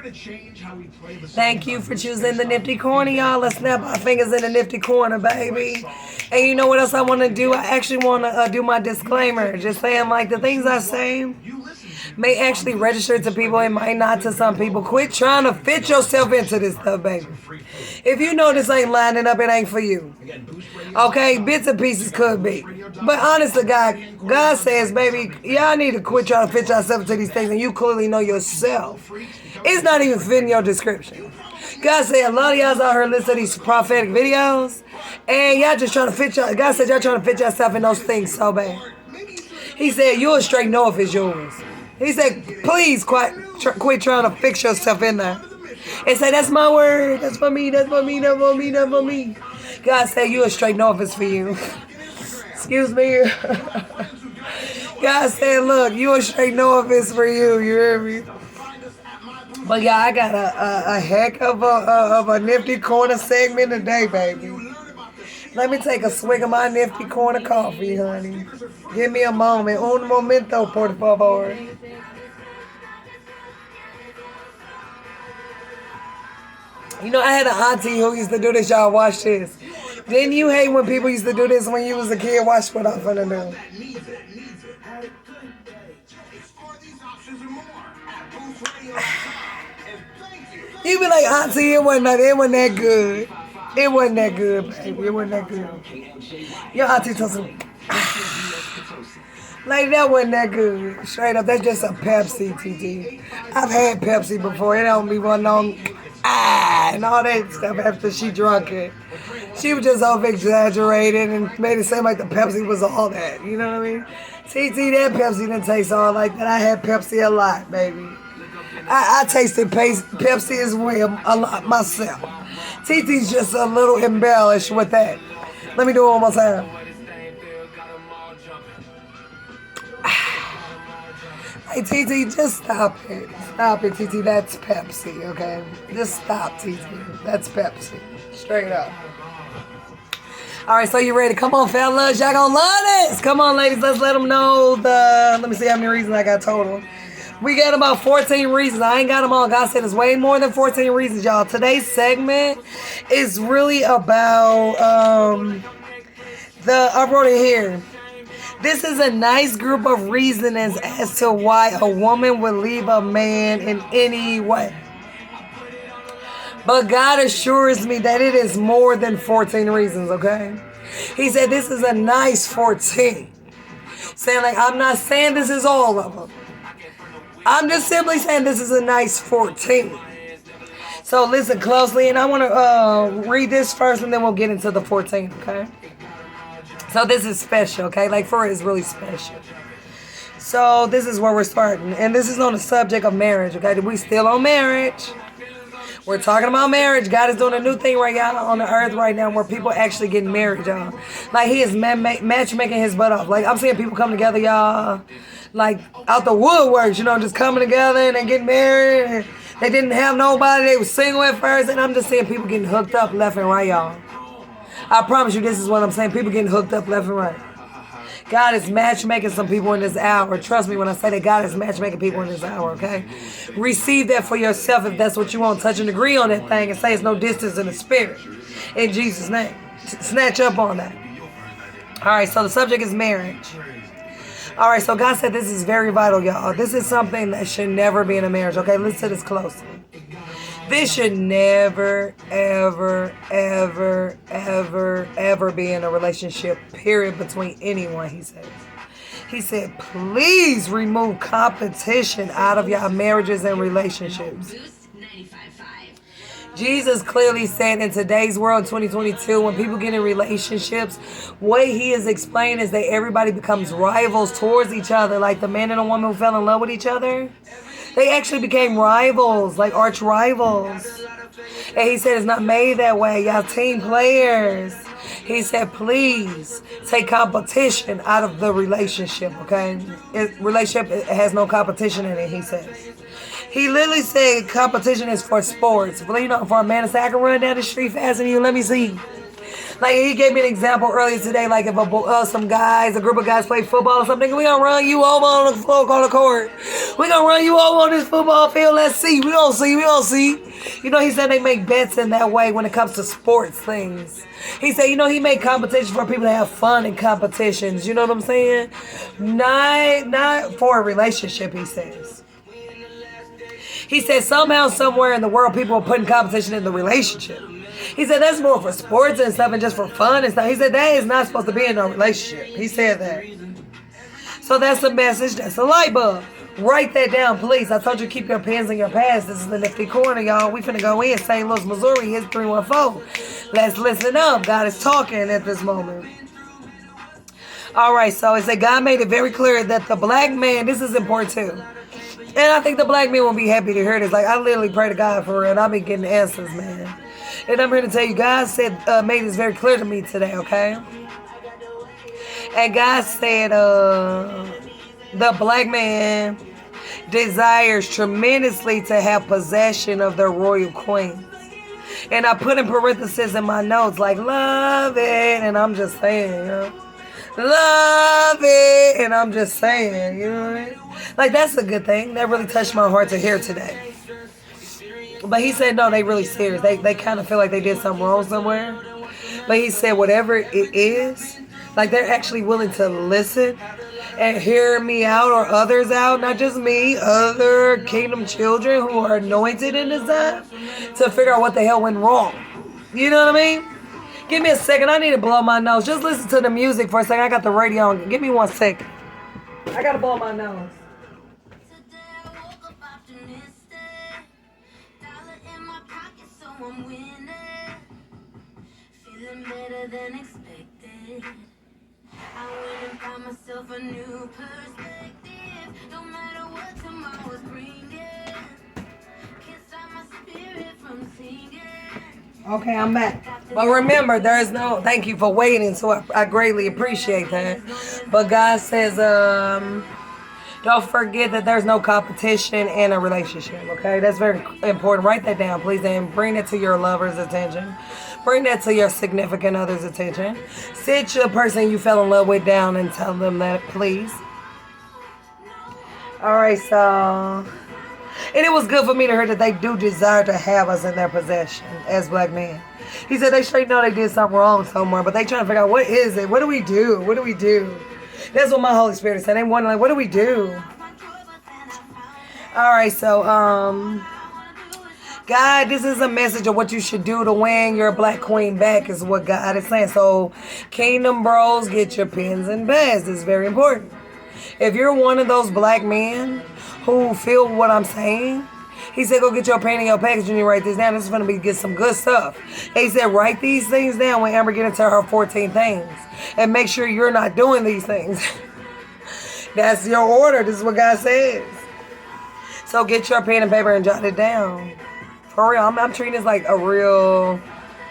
Thank you for choosing the Nifty Corner, y'all. Let's snap our fingers in the Nifty Corner, baby. And you know what else I want to do? I actually want to do my disclaimer. Just saying, like, the things I say may actually register to people. It might not to some people. Quit trying to fit yourself into this stuff, baby. If you know this ain't lining up, it ain't for you. Okay? Bits and pieces could be. But honestly, God says, baby, y'all need to quit trying to fit yourself into these things, and you clearly know yourself. It's not even fitting your description. God said a lot of y'all out here listen to these prophetic videos, and y'all just trying to fit y'all. God said y'all trying to fit yourself in those things so bad. He said you'll straight know if it's yours. He said, please quit trying to fix yourself in there. And say, that's my word. That's for me. That's for me. That's for me. That's for me. God said you'll straight know if it's for you. Excuse me. God said, look, you'll straight know if it's for you. You hear me? But yeah, I got a heck of a Nifty Corner segment today, baby. Let me take a swig of my Nifty Corner coffee, honey. Give me a moment. Un momento, por favor. You know, I had an auntie who used to do this. Y'all watch this. Didn't you hate when people used to do this when you was a kid? Watch what I'm finna do. You be like, auntie, it wasn't that good. It wasn't that good, baby. It wasn't that good. Your auntie told some, like, that wasn't that good. Straight up, that's just a Pepsi, TT. I've had Pepsi before. It don't be one on, and all that stuff after she drunk it. She was just over-exaggerated and made it seem like the Pepsi was all that. You know what I mean? TT, that Pepsi didn't taste all like that. I had Pepsi a lot, baby. I tasted Pepsi as well a lot myself. TT's just a little embellished with that. Let me do it one more time. Hey, TT, just stop it. Stop it, TT. That's Pepsi, okay? Just stop, TT. That's Pepsi. Straight up. All right, so you ready? Come on, fellas. Y'all gonna love this. Come on, ladies. Let's let them know let me see how many reasons I got total. We got about 14 reasons. I ain't got them all. God said it's way more than 14 reasons, y'all. Today's segment is really about I wrote it here. This is a nice group of reasonings as to why a woman would leave a man in any way. But God assures me that it is more than 14 reasons, okay? He said this is a nice 14. Saying, like, I'm not saying this is all of them. I'm just simply saying this is a nice 14. So listen closely, and I want to read this first, and then we'll get into the 14, okay? So this is special, okay? Like, for it is really special. So this is where we're starting, and this is on the subject of marriage, okay? We still on marriage. We're talking about marriage. God is doing a new thing right now on the earth right now where people actually getting married, y'all. Like, he is matchmaking his butt off. Like, I'm seeing people come together, y'all, like, out the woodworks, you know, just coming together and they getting married. And they didn't have nobody. They were single at first. And I'm just seeing people getting hooked up left and right, y'all. I promise you this is what I'm saying. People getting hooked up left and right. God is matchmaking some people in this hour. Trust me when I say that God is matchmaking people in this hour, okay? Receive that for yourself if that's what you want. Touch and agree on that thing and say it's no distance in the spirit. In Jesus' name. Snatch up on that. All right, so the subject is marriage. All right, so God said this is very vital, y'all. This is something that should never be in a marriage, okay? Listen to this closely. This should never, ever, ever, ever, ever be in a relationship, period, between anyone, he says. He said, please remove competition out of your marriages and relationships. Jesus clearly said in today's world, 2022, when people get in relationships, what he is explaining is that everybody becomes rivals towards each other, like the man and the woman who fell in love with each other. They actually became rivals, like arch rivals. And he said it's not made that way. Y'all team players. He said, please take competition out of the relationship, okay? Relationship has no competition in it, he says. He literally said competition is for sports. Well, you know, for a man to say, I can run down the street faster than you, let me see. Like he gave me an example earlier today. Like if some guys, a group of guys play football or something, we gonna run you over on the floor on the court. We gonna run you over on this football field. Let's see. We don't see. We don't see. You know, he said they make bets in that way when it comes to sports things. He said, you know, he made competitions for people to have fun in competitions. You know what I'm saying? Not for a relationship, he says. He said somehow, somewhere in the world, people are putting competition in the relationship. He said that's more for sports and stuff and just for fun and stuff. He said that is not supposed to be in a relationship. He said that. So that's the message. That's a light bulb. Write that down, please. I told you keep your pens in your pants. This is the Nifty Corner, y'all. We finna go in. St. Louis, Missouri. Here's 314. Let's listen up. God is talking at this moment. All right, so it said God made it very clear that the black man, this is important too. And I think the black man will be happy to hear this. Like, I literally pray to God for real, and I've been getting answers, man. And I'm here to tell you, God said, made this very clear to me today, okay? And God said, the black man desires tremendously to have possession of their royal queen. And I put in parentheses in my notes, like, love it. And I'm just saying, you know, love it. And I'm just saying, you know what I mean? Like, that's a good thing. That really touched my heart to hear today. But he said, no, they really serious. They kind of feel like they did something wrong somewhere. But he said, whatever it is, like they're actually willing to listen and hear me out or others out, not just me, other kingdom children who are anointed in this time, to figure out what the hell went wrong. You know what I mean? Give me a second. I need to blow my nose. Just listen to the music for a second. I got the radio on. Give me 1 second. I got to blow my nose. I'm winning, feeling better than expected. I went and found myself a new perspective. No matter what tomorrow's bringing, can't stop my spirit from singing. Okay, I'm back. But remember, there is no, thank you for waiting, so I greatly appreciate that. But God says, don't forget that there's no competition in a relationship, okay? That's very important. Write that down, please, and bring that to your lover's attention. Bring that to your significant other's attention. Sit the person you fell in love with down and tell them that, please. All right, so... And it was good for me to hear that they do desire to have us in their possession as black men. He said they straight know they did something wrong somewhere, but they trying to figure out, what is it? What do we do? What do we do? That's what my Holy Spirit said. They wondering, like, what do we do? All right, so, God, this is a message of what you should do to win your black queen back is what God is saying. So, Kingdom Bros, get your pens and pads. This is very important. If you're one of those black men who feel what I'm saying, he said, go get your pen and your package and you write this down. This is going to be get some good stuff. He said, write these things down when Amber get into her 14 things. And make sure you're not doing these things. That's your order. This is what God says. So get your pen and paper and jot it down. For real. I'm treating this like a real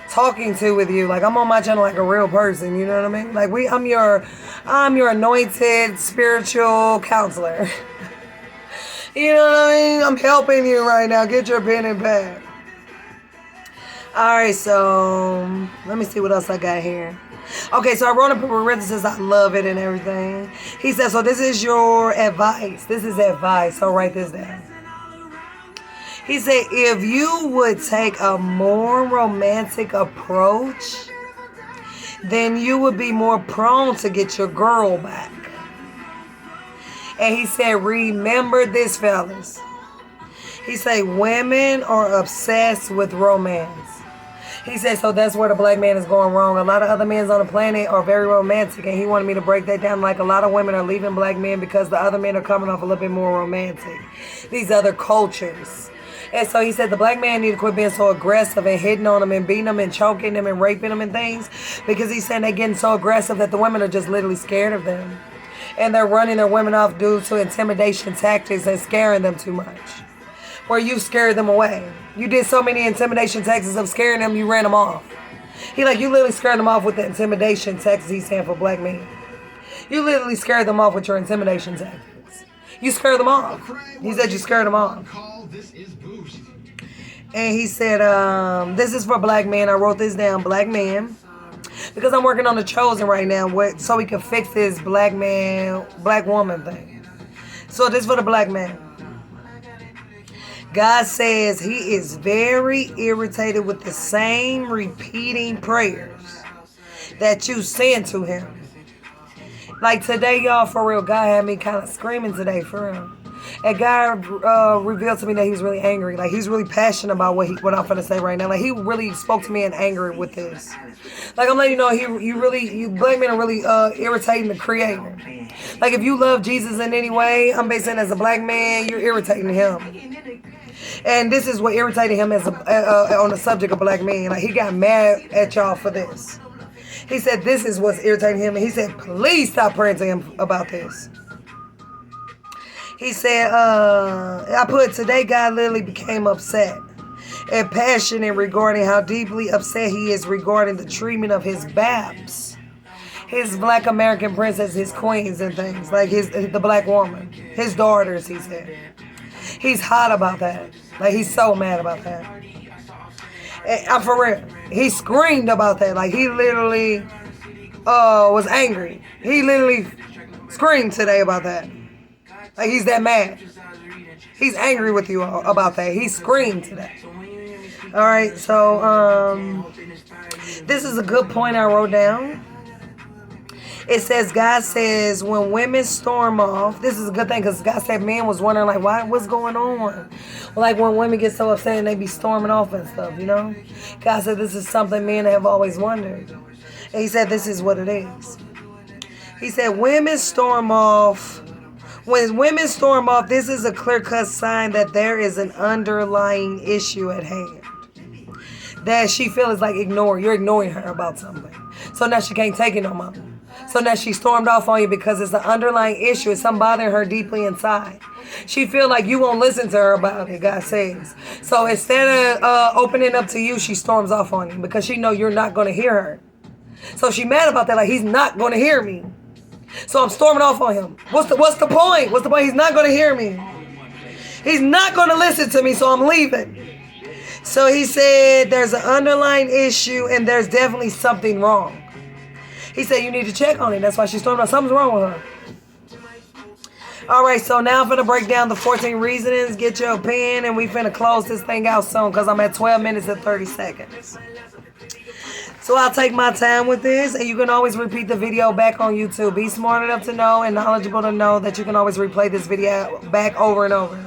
talking to with you. Like I'm on my channel like a real person. You know what I mean? Like I'm your anointed spiritual counselor. You know what I mean? I'm helping you right now. Get your pen and pad. All right, so let me see what else I got here. Okay, so I wrote up in parentheses, I love it and everything. He said, so this is your advice. This is advice, so write this down. He said, if you would take a more romantic approach, then you would be more prone to get your girl back. And he said, remember this, fellas. He said, women are obsessed with romance. He said, so that's where the black man is going wrong. A lot of other men on the planet are very romantic, and he wanted me to break that down. Like a lot of women are leaving black men because the other men are coming off a little bit more romantic. These other cultures. And so he said the black man need to quit being so aggressive and hitting on them and beating them and choking them and raping them and things, because he's saying they're getting so aggressive that the women are just literally scared of them. And they're running their women off due to intimidation tactics and scaring them too much. Where you scared them away. You did so many intimidation tactics of scaring them, you ran them off. You literally scared them off with the intimidation tactics he's saying for black men. You literally scared them off with your intimidation tactics. You scared them off. He said you scared them off. And he said, this is for black men. I wrote this down, black men. Because I'm working on The Chosen right now, so we can fix this black woman thing. So this for the black man. God says he is very irritated with the same repeating prayers that you send to him. Like today, y'all, for real, God had me kind of screaming today, for real. And God revealed to me that he's really angry. Like, he's really passionate about what I'm finna say right now. Like, he really spoke to me in anger with this. Like, I'm letting you know, you black men are really irritating the Creator. Like, if you love Jesus in any way, I'm basically saying as a black man, you're irritating him. And this is what irritated him as on the subject of black men. Like, he got mad at y'all for this. He said this is what's irritating him. And he said, please stop praying to him about this. He said, I put, today God literally became upset and passionate regarding how deeply upset he is regarding the treatment of his babs, his black American princess, his queens and things, like the black woman, his daughters, he said. He's hot about that. Like, he's so mad about that. And I'm for real. He screamed about that. Like, he literally was angry. He literally screamed today about that. Like, he's that mad. He's angry with you about that. He screamed today. All right, so this is a good point I wrote down. It says, God says, when women storm off, this is a good thing because God said men was wondering, like, what's going on? Like, when women get so upset and they be storming off and stuff, you know? God said this is something men have always wondered. And he said this is what it is. He said, women storm off. When women storm off, this is a clear-cut sign that there is an underlying issue at hand. That she feels like you're ignoring her about something. So now she can't take it no more. So now she stormed off on you because it's an underlying issue. It's something bothering her deeply inside. She feel like you won't listen to her about it, God says. So instead of opening up to you, she storms off on you because she know you're not going to hear her. So she mad about that, like, he's not going to hear me. So I'm storming off on him. What's the point? What's the point? He's not going to hear me. He's not going to listen to me, so I'm leaving. So he said there's an underlying issue and there's definitely something wrong. He said you need to check on it. That's why she stormed off. Something's wrong with her. All right, so now I'm going to break down the 14 reasonings. Get your pen, and we finna close this thing out soon because I'm at 12 minutes and 30 seconds. So I'll take my time with this, and you can always repeat the video back on YouTube. Be smart enough to know and knowledgeable to know that you can always replay this video back over and over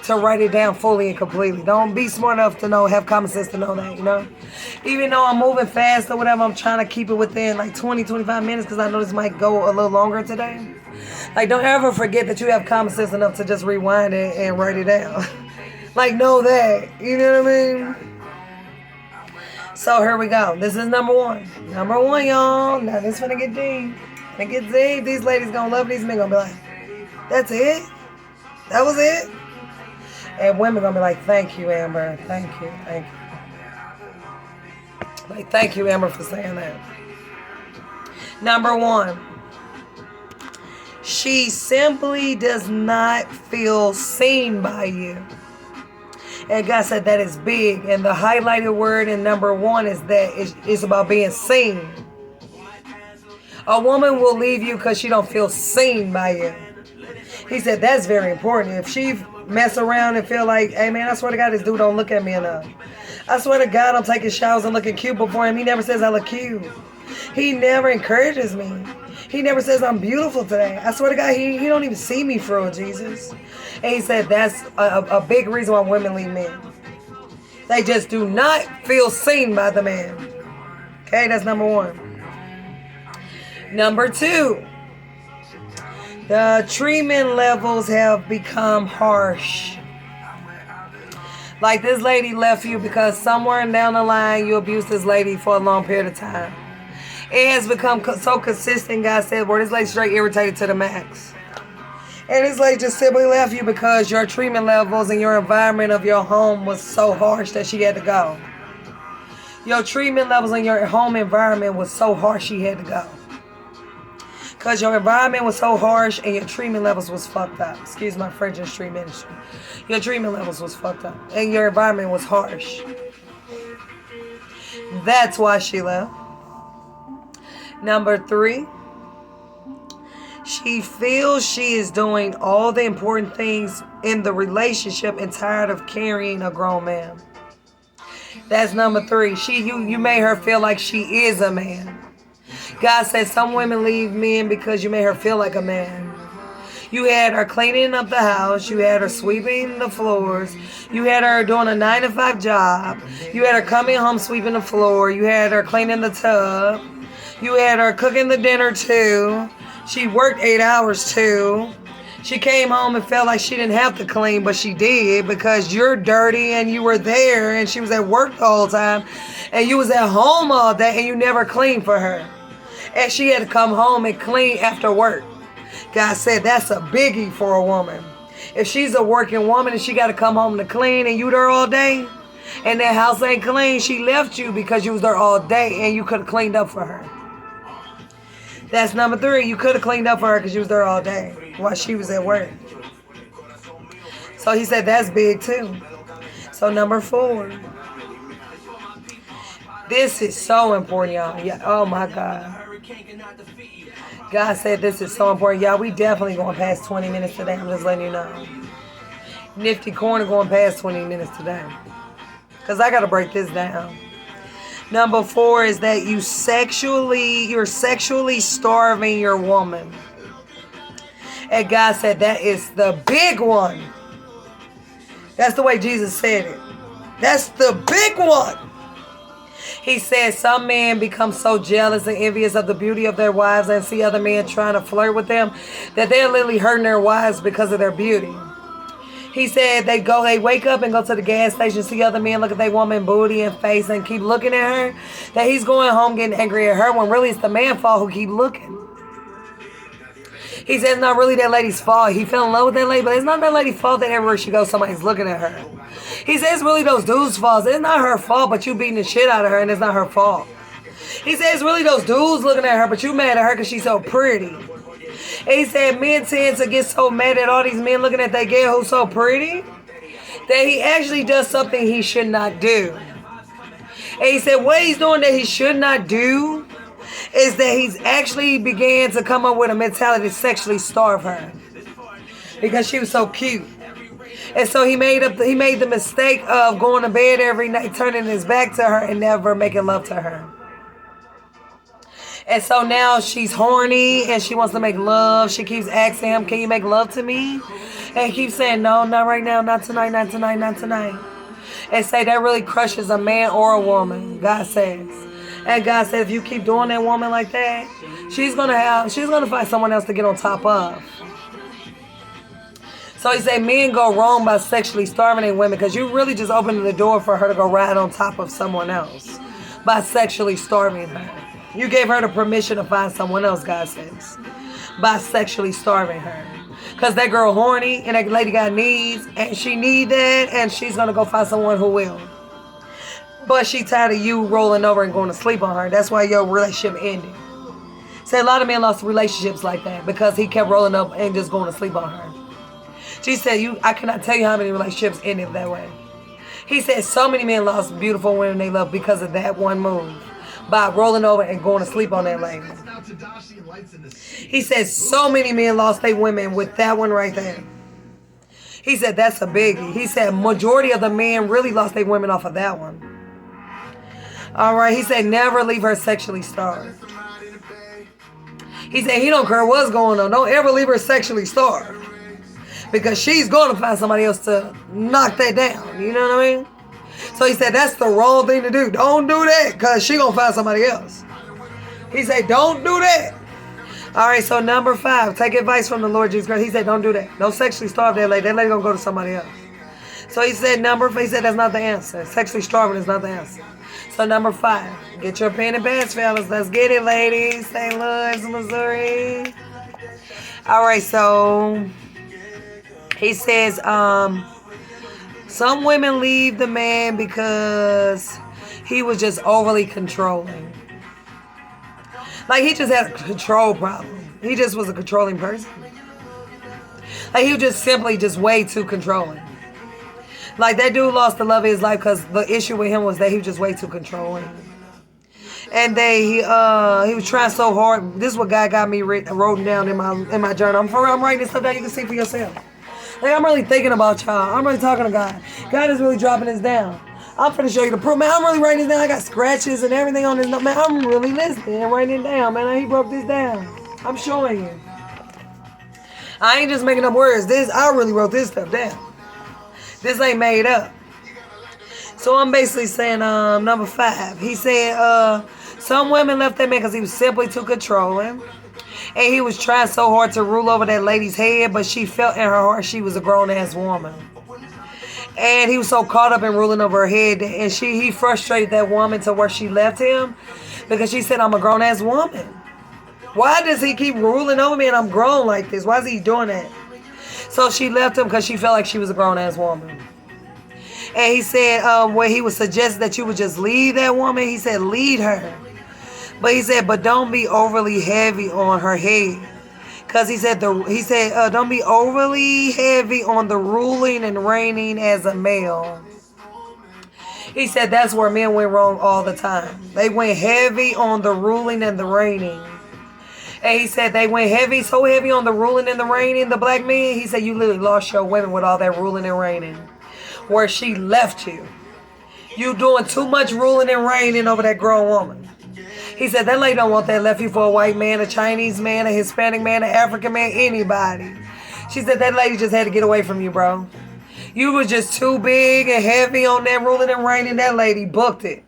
to write it down fully and completely. Don't be smart enough to know, have common sense to know that, you know? Even though I'm moving fast or whatever, I'm trying to keep it within like 20, 25 minutes because I know this might go a little longer today. Like, don't ever forget that you have common sense enough to just rewind it and write it down. Like, know that. You know what I mean? So, here we go. This is number one. Number one, y'all. Now, this finna get deep. Finna get deep. These ladies gonna love these men. Gonna be like, that's it? That was it? And women gonna be like, thank you, Amber. Thank you. Thank you. Like, thank you, Amber, for saying that. Number one. She simply does not feel seen by you. And God said that is big. And the highlighted word in number one is that it's about being seen. A woman will leave you because she don't feel seen by you. He said that's very important. If she mess around and feel like, hey man, I swear to God, this dude don't look at me enough. I swear to God, I'm taking showers and looking cute before him. He never says I look cute. He never encourages me. He never says I'm beautiful today. I swear to God, he don't even see me for real, Jesus. And he said that's a big reason why women leave men. They just do not feel seen by the man. Okay, that's number one. Number two, the treatment levels have become harsh. Like, this lady left you because somewhere down the line you abused this lady for a long period of time. It has become so consistent, God said, where this lady straight irritated to the max. And this lady just simply left you because your treatment levels and your environment of your home was so harsh that she had to go. Your treatment levels in your home environment was so harsh she had to go. Because your environment was so harsh and your treatment levels was fucked up. Excuse my French and street ministry. Your treatment levels was fucked up. And your environment was harsh. That's why she left. Number 3, she feels she is doing all the important things in the relationship and tired of carrying a grown man. That's number 3. You made her feel like she is a man. God said some women leave men because you made her feel like a man. You had her cleaning up the house. You had her sweeping the floors. You had her doing a 9-to-5 job. You had her coming home sweeping the floor. You had her cleaning the tub. You had her cooking the dinner too. She worked 8 hours too. She came home and felt like she didn't have to clean, but she did because you're dirty and you were there and she was at work the whole time and you was at home all day and you never cleaned for her. And she had to come home and clean after work. God said that's a biggie for a woman. If she's a working woman and she got to come home to clean and you there all day and that house ain't clean, she left you because you was there all day and you could have cleaned up for her. That's number 3. You could have cleaned up for her because you was there all day while she was at work. So he said that's big too. So number 4. This is so important, y'all. Yeah, oh my God. God said this is so important. Y'all, we definitely going past 20 minutes today. I'm just letting you know. Nifty corner going past 20 minutes today. Because I got to break this down. Number 4 is that you're sexually starving your woman. And God said that is the big one. That's the way Jesus said it. That's the big one. He said some men become so jealous and envious of the beauty of their wives and see other men trying to flirt with them that they're literally hurting their wives because of their beauty. He said they wake up and go to the gas station, see other men look at their woman booty and face and keep looking at her, that he's going home getting angry at her when really it's the man's fault who keep looking. He said it's not really that lady's fault. He fell in love with that lady, but it's not that lady's fault that everywhere she goes somebody's looking at her. He said it's really those dudes' fault. It's not her fault, but you beating the shit out of her and it's not her fault. He said it's really those dudes looking at her, but you mad at her because she's so pretty. And he said men tend to get so mad at all these men looking at that girl who's so pretty that he actually does something he should not do. And he said what he's doing that he should not do is that he's actually began to come up with a mentality to sexually starve her because she was so cute. And so he made the mistake of going to bed every night, turning his back to her and never making love to her. And so now she's horny and she wants to make love. She keeps asking him, can you make love to me? And he keeps saying, no, not right now, not tonight, not tonight, not tonight. And say that really crushes a man or a woman, God says. And God said if you keep doing that woman like that, she's gonna find someone else to get on top of. So he said men go wrong by sexually starving their women because you really just opening the door for her to go ride on top of someone else by sexually starving her. You gave her the permission to find someone else, God says, by sexually starving her. Because that girl horny and that lady got needs and she need that and she's going to go find someone who will. But she tired of you rolling over and going to sleep on her. That's why your relationship ended. Say a lot of men lost relationships like that because he kept rolling up and just going to sleep on her. She said, I cannot tell you how many relationships ended that way. He said so many men lost beautiful women they love because of that one move. By rolling over and going to sleep on that lady. He said so many men lost their women with that one right there. He said that's a biggie. He said majority of the men really lost their women off of that one. All right, he said never leave her sexually starved. He said he don't care what's going on. Don't ever leave her sexually starved. Because she's going to find somebody else to knock that down. You know what I mean? So he said that's the wrong thing to do. Don't do that because she going to find somebody else. He said don't do that. All right, so number 5, take advice from the Lord Jesus Christ. He said don't do that. Don't sexually starve that lady. That lady going to go to somebody else. So he said he said that's not the answer. Sexually starving is not the answer. So number 5, get your pen and pads, fellas. Let's get it, ladies. St. Louis, Missouri. All right, so he says some women leave the man because he was just overly controlling. Like he just had a control problem. He just was a controlling person. Like he was just simply just way too controlling. Like that dude lost the love of his life because the issue with him was that he was just way too controlling. And he was trying so hard. This is what God got me wrote down in my journal. I'm writing this stuff down. You can see for yourself. Like, I'm really thinking about y'all. I'm really talking to God. God is really dropping this down. I'm finna show you the proof. Man, I'm really writing this down. I got scratches and everything on this note. Man, I'm really listening and writing it down. Man, he broke this down. I'm showing you. I ain't just making up words. I really wrote this stuff down. This ain't made up. So I'm basically saying, number 5. He said, some women left that man because he was simply too controlling. And he was trying so hard to rule over that lady's head, but she felt in her heart she was a grown-ass woman. And he was so caught up in ruling over her head, and he frustrated that woman to where she left him because she said, I'm a grown-ass woman. Why does he keep ruling over me and I'm grown like this? Why is he doing that? So she left him because she felt like she was a grown-ass woman. And he said, when he was suggesting that you would just leave that woman, he said, lead her. But he said, but don't be overly heavy on her head. Because he said, don't be overly heavy on the ruling and reigning as a male. He said that's where men went wrong all the time. They went heavy on the ruling and the reigning. And he said they went so heavy on the ruling and the reigning, the black men. He said you literally lost your women with all that ruling and reigning. Where she left you. You doing too much ruling and reigning over that grown woman. He said that lady don't want that. Left you for a white man, a Chinese man, a Hispanic man, an African man, anybody. She said that lady just had to get away from you, bro. You was just too big and heavy on that ruling and reigning. That lady booked it.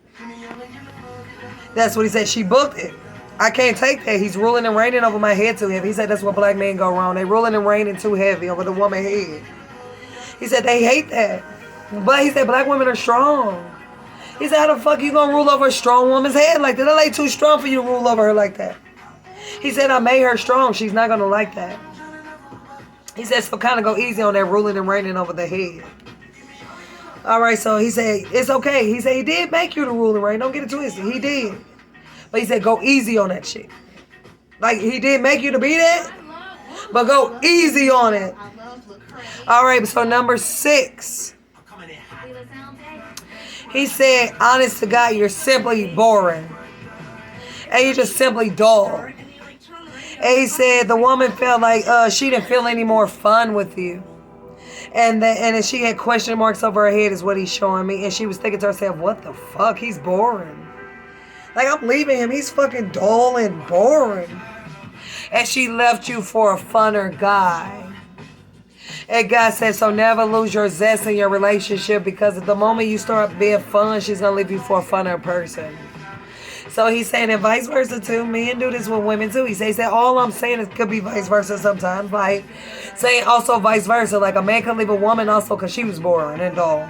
That's what he said. She booked it. I can't take that. He's ruling and reigning over my head too heavy. He said that's what black men go wrong. They ruling and reigning too heavy over the woman's head. He said they hate that. But he said black women are strong. He said, how the fuck you gonna rule over a strong woman's head like that? That lady too strong for you to rule over her like that. He said, I made her strong. She's not gonna like that. He said, so kind of go easy on that ruling and reigning over the head. All right, so he said, it's okay. He said, he did make you the rule and reign. Don't get it twisted. He did. But he said, go easy on that shit. Like, he did make you to be that, but go easy on it. All right, so number 6. He said, honest to God, you're simply boring. And you're just simply dull. And he said the woman felt like she didn't feel any more fun with you. And then she had question marks over her head is what he's showing me. And she was thinking to herself, what the fuck? He's boring. Like, I'm leaving him. He's fucking dull and boring. And she left you for a funner guy. And God said, so never lose your zest in your relationship, because at the moment you start being fun, she's going to leave you for a funner person. So he's saying, and vice versa too. Men do this with women too. He said, all I'm saying is could be vice versa sometimes. Like, saying also vice versa. Like, a man could leave a woman also because she was boring and dull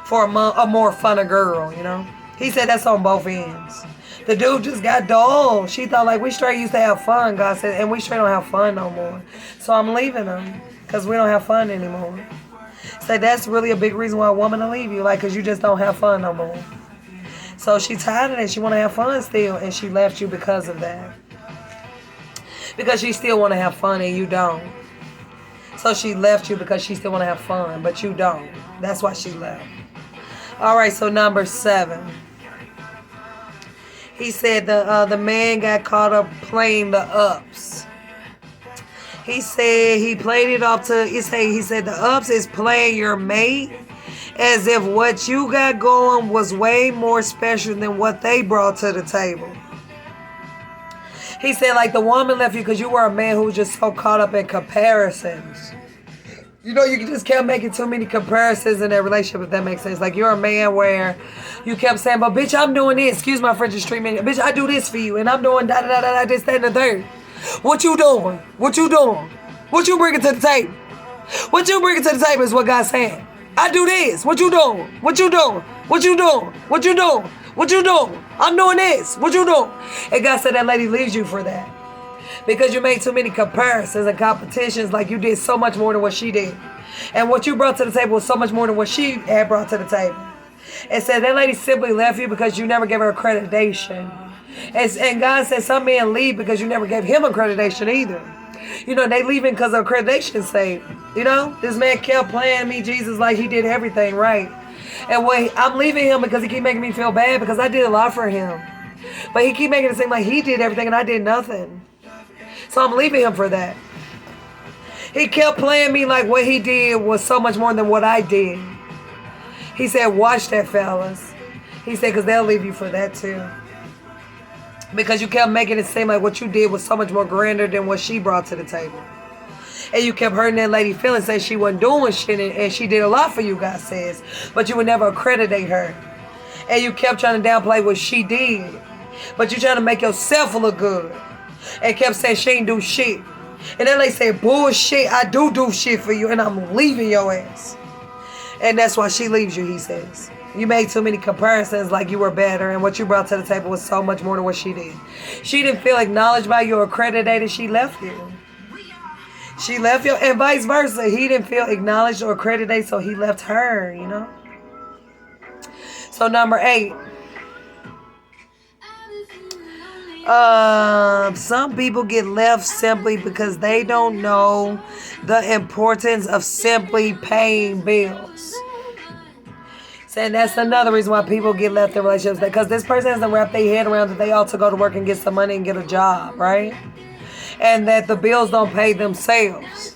for a more funner girl, you know. He said that's on both ends. The dude just got dull. She thought, like, we straight used to have fun, God said, and we straight don't have fun no more. So I'm leaving him. Because we don't have fun anymore. So that's really a big reason why a woman will leave you. Like, because you just don't have fun no more. So she tired of that. She want to have fun still. And she left you because of that. Because she still want to have fun and you don't. So she left you because she still want to have fun. But you don't. That's why she left. All right, so number 7. He said the man got caught up playing the ups. He said he played it off to, he said the ups is playing your mate as if what you got going was way more special than what they brought to the table. He said, like, the woman left you because you were a man who was just so caught up in comparisons. You know, you just kept making too many comparisons in that relationship, if that makes sense. Like, you're a man where you kept saying, but bitch, I'm doing this. Excuse my French treatment. Bitch, I do this for you. And I'm doing da-da-da-da-da, this, that, and the third. What you doing? What you doing? What you bringing to the table? What you bringing to the table is what God's saying. I do this. What you doing? What you doing? What you doing? What you doing? What you doing? I'm doing this. What you doing? And God said that lady leaves you for that. Because you made too many comparisons and competitions, like you did so much more than what she did. And what you brought to the table was so much more than what she had brought to the table. And said that lady simply left you because you never gave her accreditation. And God said some men leave because you never gave him accreditation either. You know, they leaving because of accreditation sake. You know, this man kept playing me Jesus like he did everything right. And I'm leaving him because he keep making me feel bad because I did a lot for him. But he keep making it seem like he did everything and I did nothing. So I'm leaving him for that. He kept playing me like what he did was so much more than what I did. He said, watch that, fellas. He said, because they'll leave you for that too. Because you kept making it seem like what you did was so much more grander than what she brought to the table. And you kept hurting that lady feeling, saying she wasn't doing shit, and she did a lot for you, God says. But you would never accreditate her. And you kept trying to downplay what she did. But you trying to make yourself look good. And kept saying she ain't do shit. And that lady said, bullshit, I do shit for you, and I'm leaving your ass. And that's why she leaves you, he says. You made too many comparisons like you were better, and what you brought to the table was so much more than what she did. She didn't feel acknowledged by you or accredited, she left you. She left you, and vice versa. He didn't feel acknowledged or accredited, so he left her, you know. So number 8. Some people get left simply because they don't know the importance of simply paying bills. And that's another reason why people get left in relationships. Because this person hasn't wrapped their head around that they ought to go to work and get some money and get a job, right? And that the bills don't pay themselves.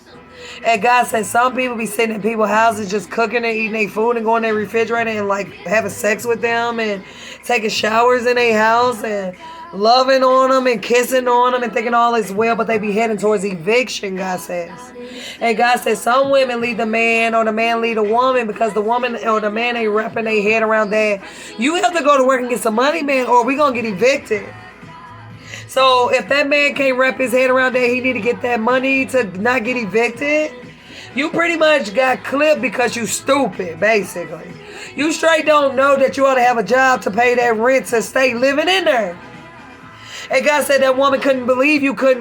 And God said some people be sitting in people's houses just cooking and eating their food and going in their refrigerator and like having sex with them and taking showers in their house and loving on them and kissing on them and thinking all is well, but they be heading towards eviction, God says. And God says some women lead the man or the man lead the woman because the woman or the man ain't wrapping their head around that. You have to go to work and get some money, man, or we going to get evicted. So if that man can't wrap his head around that, he need to get that money to not get evicted. You pretty much got clipped because you stupid, basically. You straight don't know that you ought to have a job to pay that rent to stay living in there. And God said that woman couldn't believe you couldn't